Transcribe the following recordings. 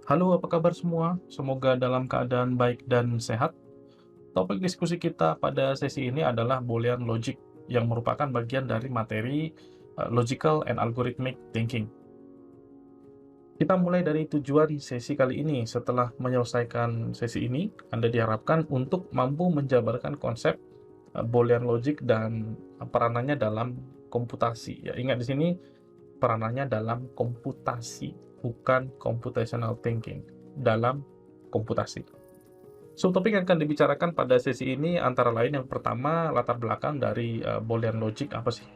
Halo, apa kabar semua? Semoga dalam keadaan baik dan sehat. Topik diskusi kita pada sesi ini adalah Boolean Logic, yang merupakan bagian dari materi Logical and Algorithmic Thinking. Kita mulai dari tujuan sesi kali ini. Setelah menyelesaikan sesi ini, Anda diharapkan untuk mampu menjabarkan konsep Boolean Logic dan peranannya dalam komputasi. Ya, ingat di sini peranannya dalam komputasi, bukan computational thinking, dalam komputasi. Subtopik yang akan dibicarakan pada sesi ini antara lain yang pertama, latar belakang dari Boolean Logic apa sih?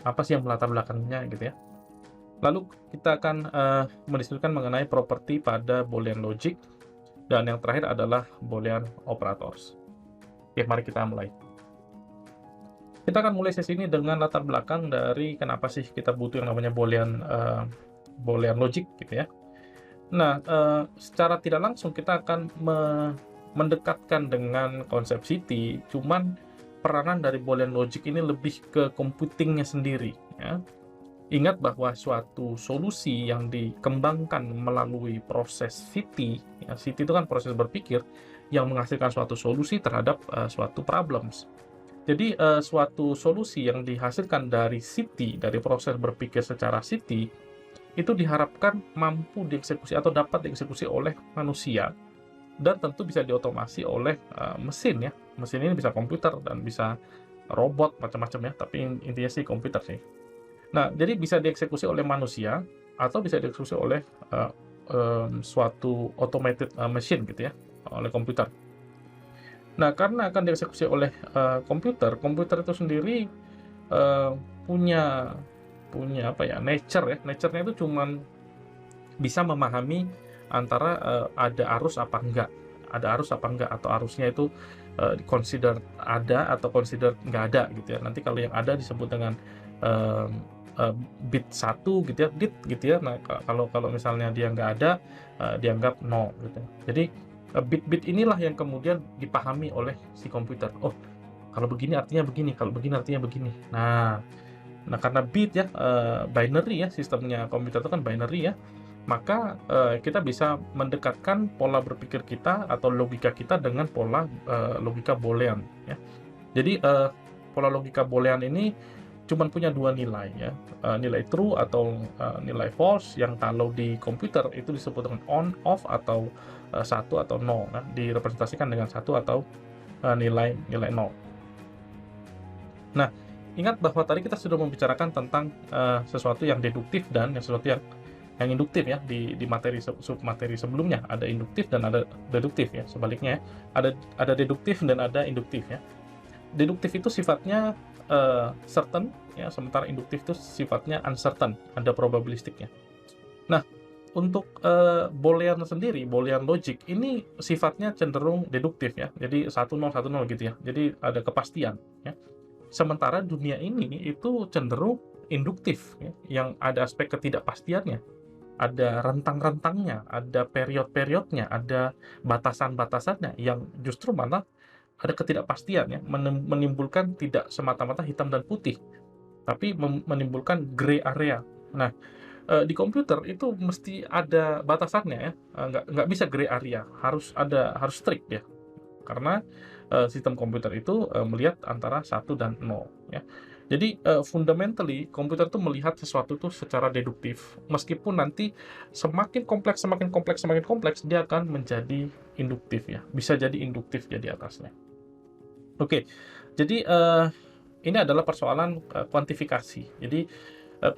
Apa sih yang melatar belakangnya gitu ya. Lalu kita akan mendiskusikan mengenai properti pada Boolean Logic, dan yang terakhir adalah Boolean Operators. Oke, mari kita mulai. Kita akan mulai sesi ini dengan latar belakang dari kenapa sih kita butuh yang namanya Boolean Logic gitu ya. Nah, secara tidak langsung kita akan mendekatkan dengan konsep City, cuman peranan dari Boolean Logic ini lebih ke computing-nya sendiri, ya. Ingat bahwa suatu solusi yang dikembangkan melalui proses City, ya, City itu kan proses berpikir yang menghasilkan suatu solusi terhadap suatu problems. Jadi, suatu solusi yang dihasilkan dari City, dari proses berpikir secara City, itu diharapkan mampu dieksekusi atau dapat dieksekusi oleh manusia dan tentu bisa diotomasi oleh mesin ya. Mesin ini bisa komputer dan bisa robot macam-macam ya, tapi intinya sih komputer sih. Nah, jadi bisa dieksekusi oleh manusia atau bisa dieksekusi oleh suatu automated machine gitu ya, oleh komputer. Nah, karena akan dieksekusi oleh komputer, komputer itu sendiri eh, punya punya apa ya, nature ya, nature-nya itu cuman bisa memahami antara ada arus apa enggak, atau arusnya itu consider ada atau consider nggak ada gitu ya. Nanti kalau yang ada disebut dengan eee eee, bit 1 gitu ya, dit gitu ya. Nah, kalau kalau misalnya dia nggak ada, dianggap no gitu. Jadi, bit-bit inilah yang kemudian dipahami oleh si komputer. Oh, kalau begini artinya begini, kalau begini artinya begini. Nah, karena bit ya, binary ya, sistemnya komputer itu kan binary ya, maka, kita bisa mendekatkan pola berpikir kita atau logika kita dengan pola, logika Boolean ya. Jadi, pola logika Boolean ini cuman punya 2 nilai ya, nilai true atau, nilai false yang kalau di komputer itu disebut dengan on, off, atau, 1 atau 0 ya, direpresentasikan dengan 1 atau, nilai nilai 0. Nah, ingat bahwa tadi kita sudah membicarakan tentang, sesuatu yang deduktif dan sesuatu yang induktif ya, di materi submateri sebelumnya. Ada induktif dan ada deduktif ya, sebaliknya ya. Ada deduktif dan ada induktif ya. Deduktif itu sifatnya, certain ya, sementara induktif itu sifatnya uncertain, ada probabilistiknya. Nah, untuk, Boolean sendiri, Boolean logic ini sifatnya cenderung deduktif ya, jadi 1 0 gitu ya, jadi ada kepastian ya. Sementara dunia ini itu cenderung induktif ya, yang ada aspek ketidakpastiannya, ada rentang-rentangnya, ada period-periodnya, ada batasan-batasannya yang justru malah ada ketidakpastian ya, menimbulkan tidak semata-mata hitam dan putih, tapi menimbulkan gray area. Nah, di komputer itu mesti ada batasannya ya, nggak bisa gray area, harus strict ya. Karena, sistem komputer itu, melihat antara 1 dan 0 ya. Jadi, fundamentally komputer itu melihat sesuatu itu secara deduktif, meskipun nanti semakin kompleks semakin kompleks, dia akan menjadi induktif ya, bisa jadi induktif jadi atasnya. Oke, jadi, ini adalah persoalan, kuantifikasi. Jadi,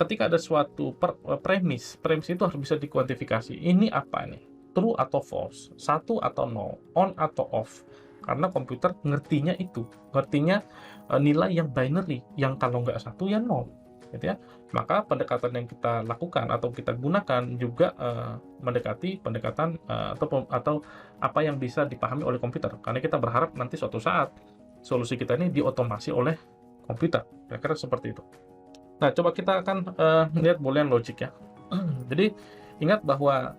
ketika ada suatu premis itu harus bisa dikuantifikasi. Ini apa nih? True atau false? 1 atau 0? On atau off? Karena komputer ngertinya itu, ngertinya, nilai yang binary, yang kalau nggak 1 ya 0, gitu ya. Maka pendekatan yang kita lakukan atau kita gunakan juga, mendekati pendekatan, atau apa yang bisa dipahami oleh komputer. Karena kita berharap nanti suatu saat solusi kita ini diotomasi oleh komputer, kira-kira seperti itu. Nah, coba kita akan, lihat Boolean logic ya. Jadi, ingat bahwa,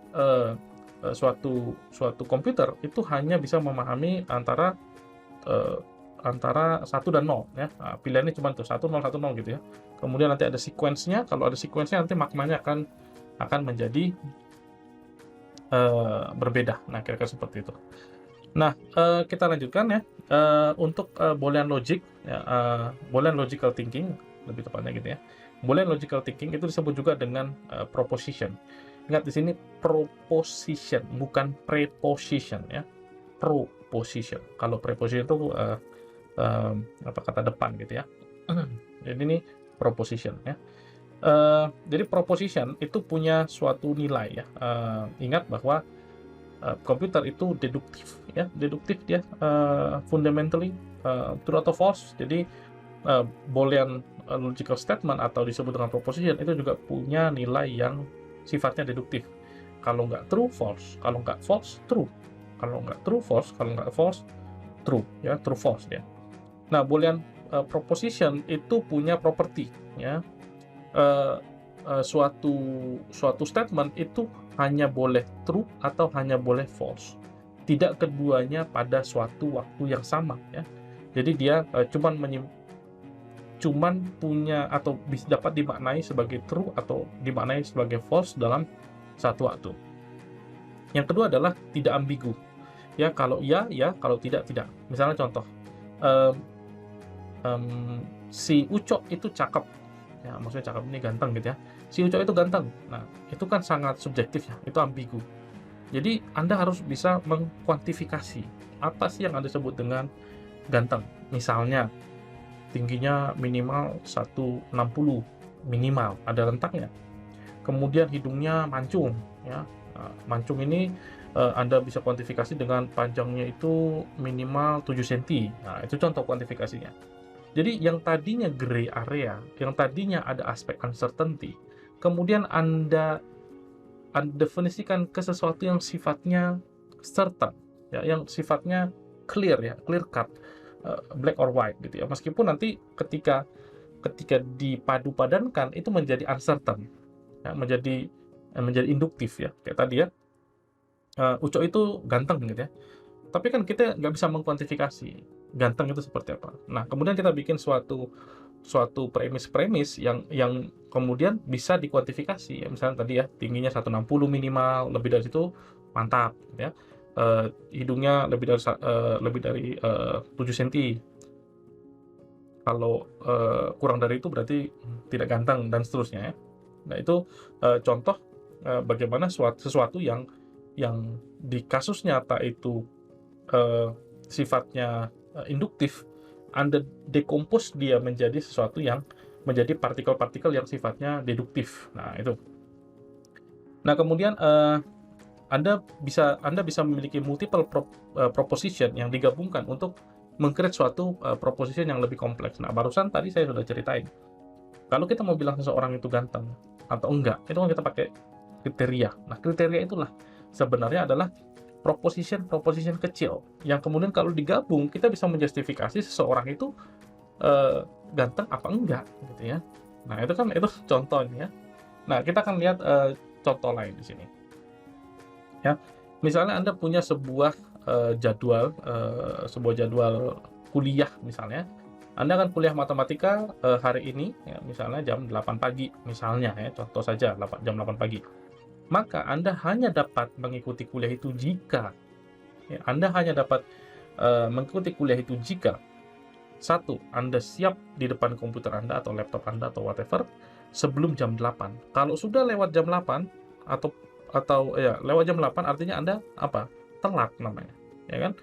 suatu suatu komputer itu hanya bisa memahami eee, antara 1 dan 0 ya, pilihannya cuma tuh 1 0 gitu ya. Kemudian nanti ada sequence-nya, kalau ada sequence-nya nanti maknanya akan menjadi berbeda. Nah, kira-kira seperti itu. Nah, kita lanjutkan ya, untuk, boolean logic ya, boolean logical thinking lebih tepatnya gitu ya. Boolean logical thinking itu disebut juga dengan, proposition. Ingat di sini proposition bukan preposition ya, proposition. Kalau preposition itu, apa, kata depan gitu ya. Jadi ini proposition ya. Jadi proposition itu punya suatu nilai ya, ingat bahwa komputer itu deduktif ya, deduktif dia, fundamentally, true atau false. Jadi, boolean, logical statement atau disebut dengan proposition itu juga punya nilai yang sifatnya deduktif. Kalau nggak true, false, kalau nggak false, true, kalau nggak true, false, kalau nggak false, true ya, true false ya. Nah, boolean, proposition itu punya properti ya, eee suatu suatu statement itu hanya boleh true atau hanya boleh false. Tidak keduanya pada suatu waktu yang sama ya. Jadi dia, cuman punya atau dapat dimaknai sebagai true atau dimaknai sebagai false dalam satu waktu. Yang kedua adalah tidak ambigu. Ya, kalau iya, ya, kalau tidak, tidak. Misalnya contoh, mmm si Ucok itu cakep, ya maksudnya cakep ini ganteng gitu ya. Si Ucok itu ganteng. Nah, itu kan sangat subjektif ya, itu ambigu. Jadi Anda harus bisa mengkuantifikasi, apa sih yang Anda sebut dengan ganteng. Misalnya, tingginya minimal 160, minimal, ada rentangnya. Kemudian hidungnya mancung, ya. Mancung ini, Anda bisa kuantifikasi dengan panjangnya itu minimal 7 senti. Nah, itu contoh kuantifikasinya. Jadi yang tadinya gray area, yang tadinya ada aspek uncertainty, kemudian Anda definisikan ke sesuatu yang sifatnya certain, ya, yang sifatnya clear ya, clear cut, black or white gitu ya. Meskipun nanti ketika ketika dipadu-padankan itu menjadi uncertain, ya, menjadi induktif ya, kayak tadi ya, Ucok itu ganteng gitu ya. Tapi kan kita nggak bisa mengkuantifikasi ganteng itu seperti apa. Nah, kemudian kita bikin suatu suatu premis-premis yang kemudian bisa dikuantifikasi ya. Misalnya tadi ya, tingginya 160 minimal, lebih dari situ mantap ya. Hidungnya lebih dari 7 senti. Kalau kurang dari itu berarti tidak ganteng dan seterusnya ya. Nah, itu contoh bagaimana sesuatu yang di kasus nyata itu sifatnya induktif, Anda decompose dia menjadi sesuatu yang menjadi partikel-partikel yang sifatnya deduktif. Nah, itu. Nah, kemudian Anda bisa memiliki multiple proposition yang digabungkan untuk meng-create suatu proposition yang lebih kompleks. Nah, barusan tadi saya sudah ceritain. Kalau kita mau bilang seseorang itu ganteng atau enggak, itu kan kita pakai kriteria. Nah, kriteria itulah sebenarnya adalah proposition kecil yang kemudian kalau digabung kita bisa menjustifikasi seseorang itu ganteng apa enggak gitu ya. Nah, itu contohnya. Nah, kita akan lihat contoh lain di sini. Ya. Misalnya Anda punya sebuah jadwal kuliah misalnya. Anda akan kuliah matematika hari ini ya, misalnya jam 8 pagi misalnya ya, contoh saja jam 8 pagi. Maka Anda hanya dapat mengikuti kuliah itu jika ya, Anda hanya dapat mengikuti kuliah itu jika satu, Anda siap di depan komputer Anda atau laptop Anda atau whatever sebelum jam 8. Kalau sudah lewat jam 8 atau ya lewat jam 8 artinya Anda apa? Telat namanya, ya kan?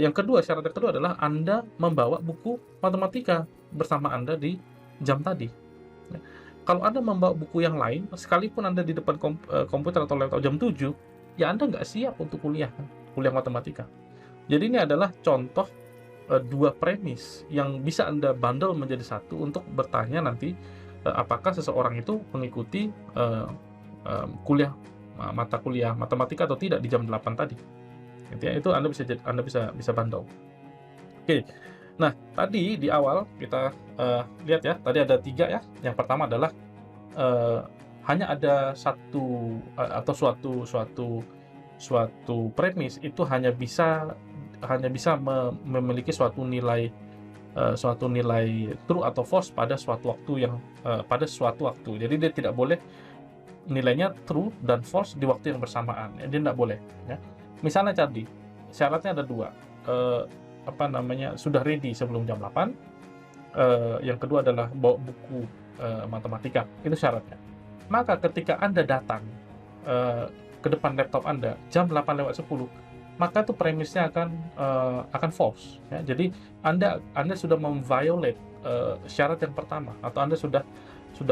Yang kedua, syarat yang kedua adalah Anda membawa buku matematika bersama Anda di jam tadi. Ya. Kalau Anda membawa buku yang lain, sekalipun Anda di depan komputer atau laptop jam 7, ya Anda nggak siap untuk kuliah matematika. Jadi ini adalah contoh dua premis yang bisa Anda bundle menjadi satu untuk bertanya nanti apakah seseorang itu mengikuti mata kuliah matematika atau tidak di jam 8 tadi. Gitu ya, itu Anda bisa bundle. Oke. Nah, tadi di awal kita lihat ya, tadi ada 3 ya. Yang pertama adalah hanya ada satu atau suatu premis itu hanya bisa memiliki suatu nilai true atau false pada suatu waktu. Jadi dia tidak boleh nilainya true dan false di waktu yang bersamaan. Ya, dia nggak boleh. Ya. Misalnya tadi syaratnya ada dua, sudah ready sebelum jam 8. Yang kedua adalah bawa buku matematika, itu syaratnya. Maka ketika Anda datang ke depan laptop Anda jam 8:10, maka itu premisnya akan false. Ya. Jadi Anda sudah memviolate syarat yang pertama, atau Anda sudah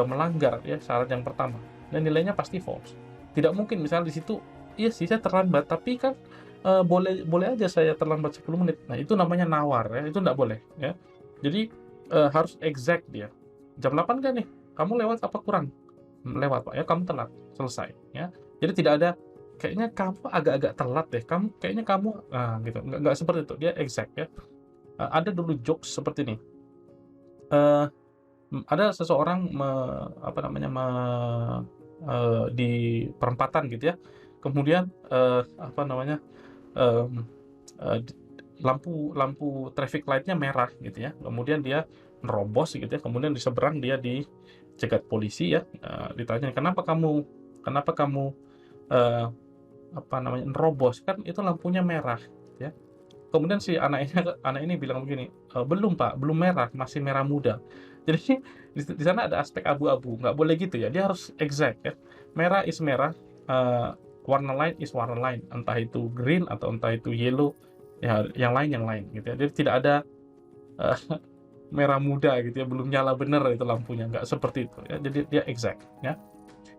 melanggar ya syarat yang pertama, dan nilainya pasti false. Tidak mungkin misalnya di situ, iya sih saya terlambat, tapi kan boleh aja saya terlambat 10 menit. Nah, itu namanya nawar ya, itu nggak boleh ya. Jadi harus exact dia. Jam 8 kan nih, kamu lewat apa kurang? Lewat Pak, ya kamu telat, selesai ya. Jadi tidak ada kayaknya kamu agak-agak telat deh, kayaknya kamu gitu. Nggak seperti itu, dia exact ya. Ada dulu jokes seperti ini. Ada seseorang di perempatan gitu ya. Kemudian mmm, lampu traffic light-nya merah gitu ya. Kemudian dia nerobos gitu ya. Kemudian di seberang dia dicegat polisi ya. Ditanya, "Kenapa kamu eee, nerobos? Kan itu lampunya merah," gitu ya. Kemudian si anak ini bilang begini, "Belum Pak, belum merah, masih merah muda." Jadi di sana ada aspek abu-abu, nggak boleh gitu ya, dia harus exact ya. Merah is merah, warna lain is warna lain, entah itu green atau entah itu yellow, ya yang lain gitu ya. Jadi tidak ada, eee, merah muda gitu ya, belum nyala bener itu lampunya, nggak seperti itu ya. Jadi dia exact ya.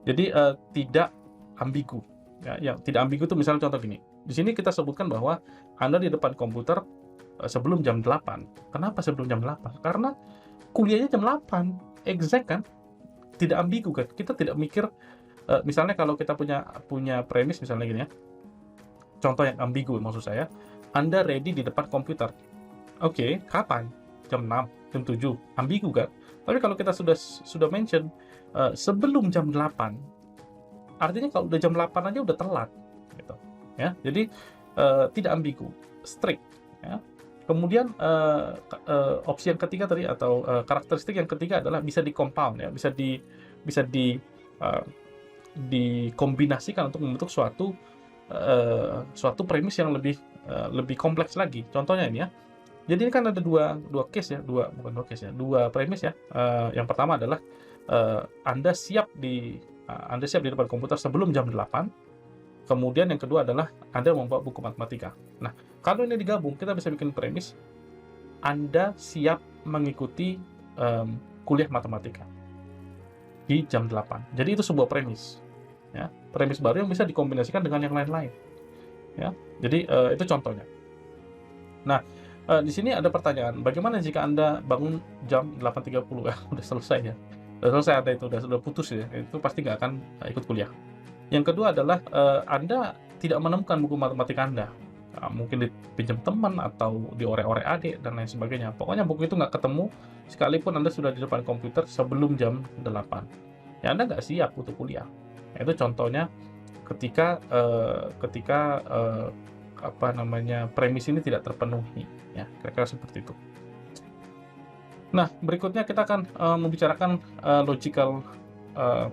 Jadi, tidak ambigu, ya. Yang tidak ambigu itu misalnya contoh gini, di sini kita sebutkan bahwa Anda di depan komputer, sebelum jam 8. Kenapa sebelum jam 8? Karena kuliahnya jam 8, exact kan? Tidak ambigu kan? Kita tidak mikir, misalnya kalau kita punya premis misalnya gini ya, contoh yang ambigu maksud saya, Anda ready di depan komputer. Oke, kapan? Jam 6, jam 7, ambigu kan? Tapi kalau kita sudah mention, sebelum jam 8, artinya kalau udah jam 8 aja udah telat, gitu, ya. Jadi, tidak ambigu, strict, ya. Kemudian, opsi yang ketiga tadi atau, karakteristik yang ketiga adalah bisa di-compound ya, bisa eee, dikombinasikan untuk membentuk suatu premis yang lebih kompleks lagi. Contohnya ini ya, jadi ini kan ada dua case ya, bukan dua case ya, dua premis ya. Yang pertama adalah, Anda siap di depan komputer sebelum jam 8. Kemudian yang kedua adalah Anda membawa buku matematika. Nah, kalau ini digabung, kita bisa bikin premis, Anda siap mengikuti, kuliah matematika di jam 8. Jadi itu sebuah premis, ya. Premis baru yang bisa dikombinasikan dengan yang lain-lain, ya. Jadi, itu contohnya. Nah, di sini ada pertanyaan, bagaimana jika Anda bangun jam 8:30? Udah selesai ya, udah selesai Anda itu, udah putus ya, itu pasti nggak akan, ikut kuliah. Yang kedua adalah, Anda tidak menemukan buku matematika Anda, mungkin dipinjam teman atau diorek-orek adik dan lain sebagainya. Pokoknya buku itu nggak ketemu, sekalipun Anda sudah di depan komputer sebelum jam 8. Ya Anda nggak siap untuk kuliah. Nah, itu contohnya ketika premis ini tidak terpenuhi, ya, kira-kira seperti itu. Nah, berikutnya kita akan, membicarakan, logical,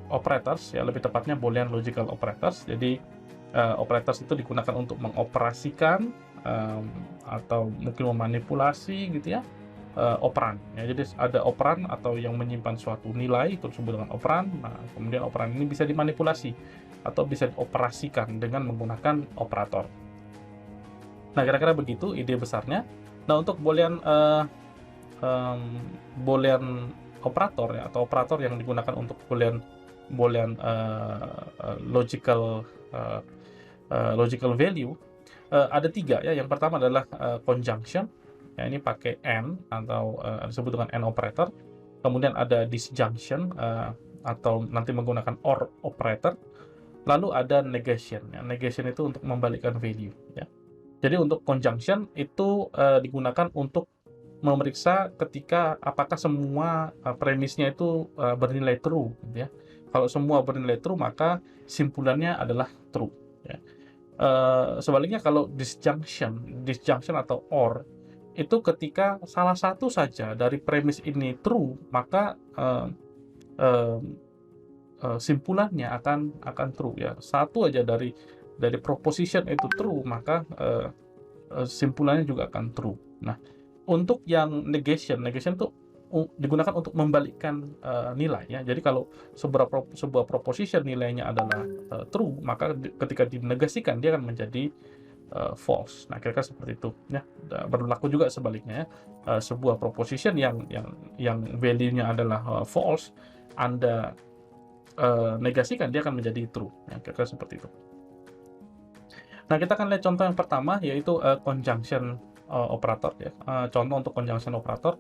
operators, ya, lebih tepatnya Boolean logical operators. Jadi, operators itu digunakan untuk mengoperasikan, atau mungkin memanipulasi gitu ya, operan. Ya, jadi ada operan atau yang menyimpan suatu nilai, itu disebut dengan operan. Nah, kemudian operan ini bisa dimanipulasi atau bisa dioperasikan dengan menggunakan operator. Nah, kira-kira begitu ide besarnya. Nah, untuk Boolean operator ya, atau operator yang digunakan untuk Boolean Boolean logical value, ada 3 ya. Yang pertama adalah, conjunction, ya ini pakai AND atau, disebut dengan AND operator. Kemudian ada disjunction, atau nanti menggunakan OR operator. Lalu ada negation, ya. Negation itu untuk membalikkan value, ya. Jadi untuk conjunction itu, digunakan untuk memeriksa ketika apakah semua, premisnya itu, bernilai true, gitu ya. Kalau semua bernilai true, maka simpulannya adalah true, ya. Sebaliknya kalau disjunction atau OR, itu ketika salah satu saja dari premis ini true, maka, simpulannya akan true ya. Satu aja dari proposition itu true, maka simpulannya juga akan true. Nah, untuk yang negation itu digunakan untuk membalikkan nilai ya. Jadi kalau sebuah proposition nilainya adalah true, maka ketika dinegasikan dia akan menjadi false. Nah, kira-kira seperti itu ya. Berlaku juga sebaliknya ya. Sebuah proposition yang value-nya adalah false, Anda negasikan, dia akan menjadi true. Ya, kira-kira seperti itu. Nah, kita akan lihat contoh yang pertama, yaitu conjunction operator ya. Contoh untuk conjunction operator.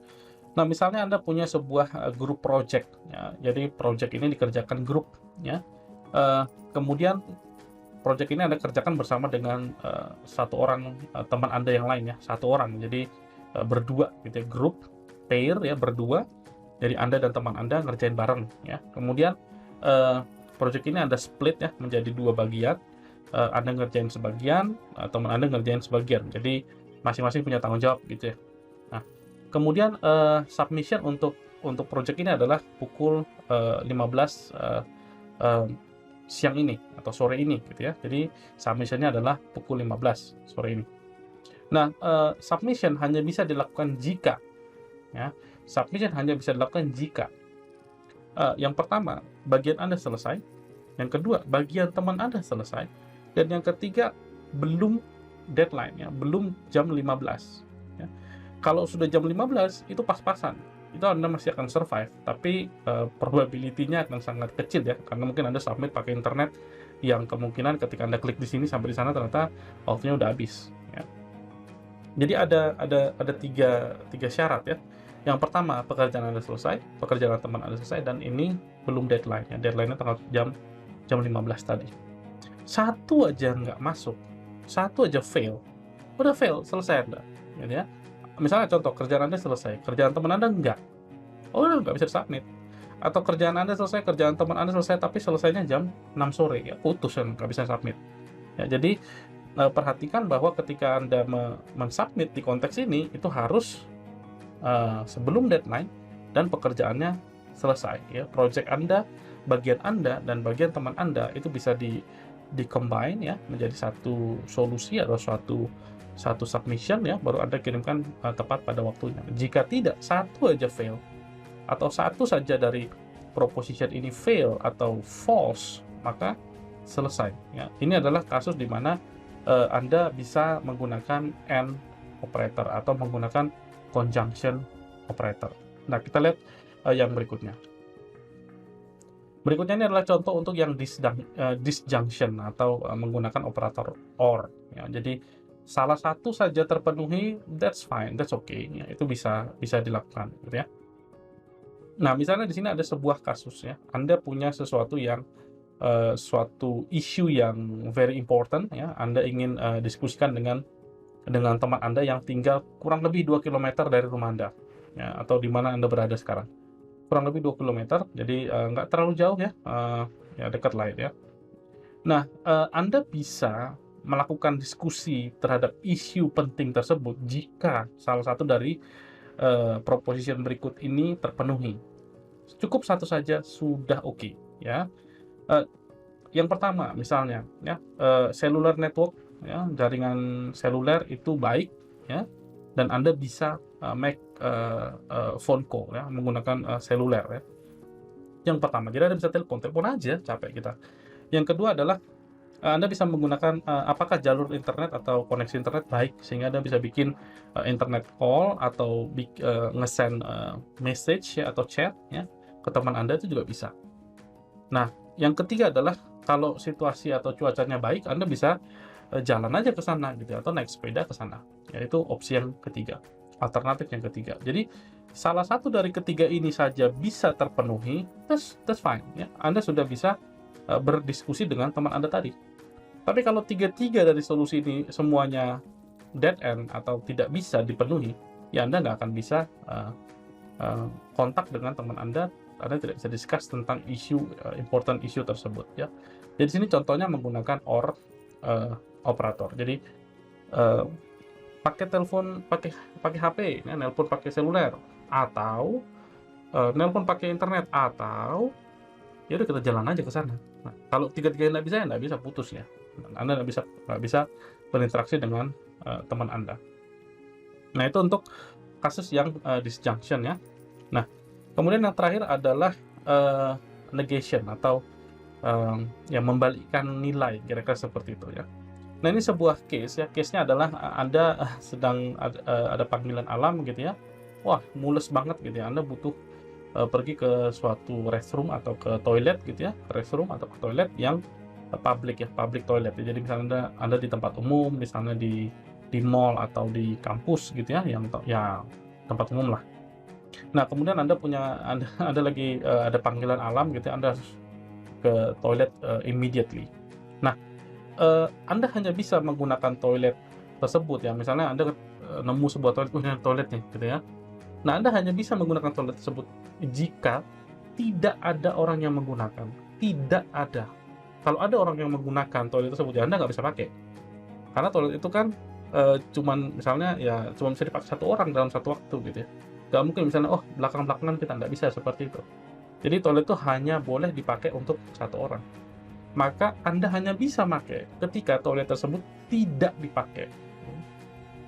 Nah, misalnya Anda punya sebuah grup project ya. Jadi project ini dikerjakan grup ya. Kemudian project ini Anda kerjakan bersama dengan satu orang teman Anda yang lain ya, satu orang. Jadi berdua gitu ya, grup pair ya, berdua. Jadi Anda dan teman Anda ngerjain bareng ya. Kemudian project ini Anda split ya menjadi dua bagian. Anda ngerjain sebagian, teman Anda ngerjain sebagian. Jadi masing-masing punya tanggung jawab gitu ya. Nah, kemudian submission untuk project ini adalah pukul 15 siang ini atau sore ini gitu ya. Jadi submission-nya adalah pukul 15 sore ini. Nah, submission hanya bisa dilakukan jika ya. Submission hanya bisa dilakukan jika yang pertama, bagian Anda selesai, yang kedua, bagian teman Anda selesai, dan yang ketiga, belum deadline ya, belum jam 15 ya. Kalau sudah jam 15 itu pas-pasan, itu Anda masih akan survive, tapi probability-nya akan sangat kecil ya, karena mungkin Anda submit pakai internet yang kemungkinan ketika Anda klik di sini sampai di sana ternyata waktunya udah habis ya. Jadi ada tiga syarat ya. Yang pertama, pekerjaan Anda selesai, pekerjaan teman Anda selesai, dan ini belum deadline ya. Deadline-nya tanggal jam 15 tadi. Satu aja nggak masuk, satu aja fail, udah fail, selesai Anda gitu ya. Misalnya contoh, kerjaan Anda selesai, kerjaan teman Anda enggak, udah nggak bisa submit. Atau kerjaan Anda selesai, kerjaan teman Anda selesai, tapi selesainya jam 6 sore ya, putus kan, nggak bisa submit ya. Jadi perhatikan bahwa ketika Anda mensubmit di konteks ini, itu harus sebelum deadline dan pekerjaannya selesai ya. Project Anda, bagian Anda, dan bagian teman Anda itu bisa di-combine ya menjadi satu solusi atau satu submission ya, baru Anda kirimkan tepat pada waktunya. Jika tidak, satu aja fail atau satu saja dari proposition ini fail atau false, maka selesai ya. Ini adalah kasus di mana Anda bisa menggunakan AND operator atau menggunakan conjunction operator. Nah, kita lihat yang berikutnya. Berikutnya ini adalah contoh untuk yang disjunction atau menggunakan operator OR ya. Jadi salah satu saja terpenuhi, that's fine, that's okay ya. Itu bisa dilakukan gitu ya. Nah, misalnya di sini ada sebuah kasus ya. Anda punya sesuatu yang suatu isu yang very important ya. Anda ingin diskusikan dengan teman Anda yang tinggal kurang lebih 2 km dari rumah Anda ya, atau di mana Anda berada sekarang. Kurang lebih 2 km, jadi nggak terlalu jauh ya, ya dekat lah ya. Nah, Anda bisa melakukan diskusi terhadap isu penting tersebut jika salah satu dari proposition berikut ini terpenuhi. Cukup satu saja sudah oke ya. Yang pertama misalnya ya, cellular network ya, jaringan seluler itu baik ya, dan Anda bisa make phone call ya, menggunakan seluler ya. Yang pertama, jadi Anda bisa telepon aja, capek kita. Yang kedua adalah Anda bisa menggunakan apakah jalur internet atau koneksi internet baik, sehingga Anda bisa bikin internet call atau nge-send message ya, atau chat ya, ke teman Anda, itu juga bisa. Nah, yang ketiga adalah kalau situasi atau cuacanya baik, Anda bisa jalan aja ke sana gitu, atau naik sepeda ke sana. Yaitu opsi yang ketiga, alternatif yang ketiga. Jadi salah satu dari ketiga ini saja bisa terpenuhi, that's fine ya. Anda sudah bisa berdiskusi dengan teman Anda tadi. Tapi kalau tiga-tiga dari solusi ini semuanya dead end atau tidak bisa dipenuhi, ya Anda nggak akan bisa kontak dengan teman Anda tidak bisa discuss tentang isu important issue tersebut ya. Jadi sini contohnya menggunakan OR operator. Jadi pakai telepon pakai HP ya, nelpon pakai seluler, atau nelpon pakai internet, atau ya udah kita jalan aja ke sana. Nah, kalau tiga-tiganya nggak bisa, ya nggak bisa, putus ya. Anda nggak bisa berinteraksi dengan teman Anda. Nah, itu untuk kasus yang disjunction ya. Nah, kemudian yang terakhir adalah negation atau yang membalikkan nilai, kira-kira seperti itu ya. Nah, ini sebuah case ya. Case-nya adalah Anda sedang ada panggilan alam gitu ya. Wah, mules banget gitu ya. Anda butuh pergi ke suatu restroom atau ke toilet gitu ya, restroom atau ke toilet yang public ya, public toilet ya. Jadi misalnya Anda di tempat umum, misalnya di mall atau di kampus gitu ya, yang ya tempat umum lah. Nah, kemudian Anda lagi ada panggilan alam gitu ya, Anda harus ke toilet immediately. Nah, Anda hanya bisa menggunakan toilet tersebut ya, misalnya Anda nemu sebuah toilet, ini toilet nih gitu ya. Nah, Anda hanya bisa menggunakan toilet tersebut jika tidak ada orang yang menggunakan. Tidak ada. Kalau ada orang yang menggunakan toilet tersebut, ya Anda nggak bisa pakai. Karena toilet itu kan cuman misalnya ya cuma bisa dipakai satu orang dalam satu waktu gitu ya. Nggak mungkin misalnya, oh belakang-belakangan kita nggak bisa seperti itu. Jadi toilet itu hanya boleh dipakai untuk satu orang. Maka Anda hanya bisa pakai ketika toilet tersebut tidak dipakai,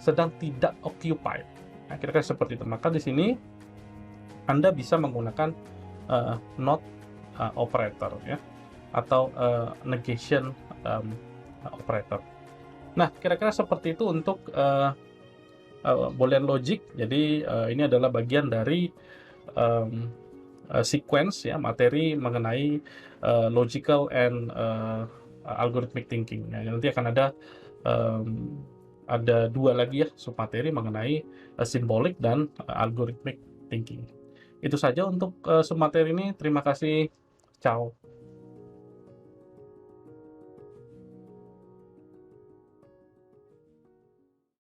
sedang tidak occupied. Nah, kira-kira seperti itu. Maka di sini Anda bisa menggunakan not operator ya, atau negation operator. Nah, kira-kira seperti itu untuk Boolean logic. Jadi ini adalah bagian dari sequence ya, materi mengenai logical and algorithmic thinking. Ya, nanti akan ada dua lagi ya submateri mengenai symbolic dan algorithmic thinking. Itu saja untuk submateri ini. Terima kasih. Ciao.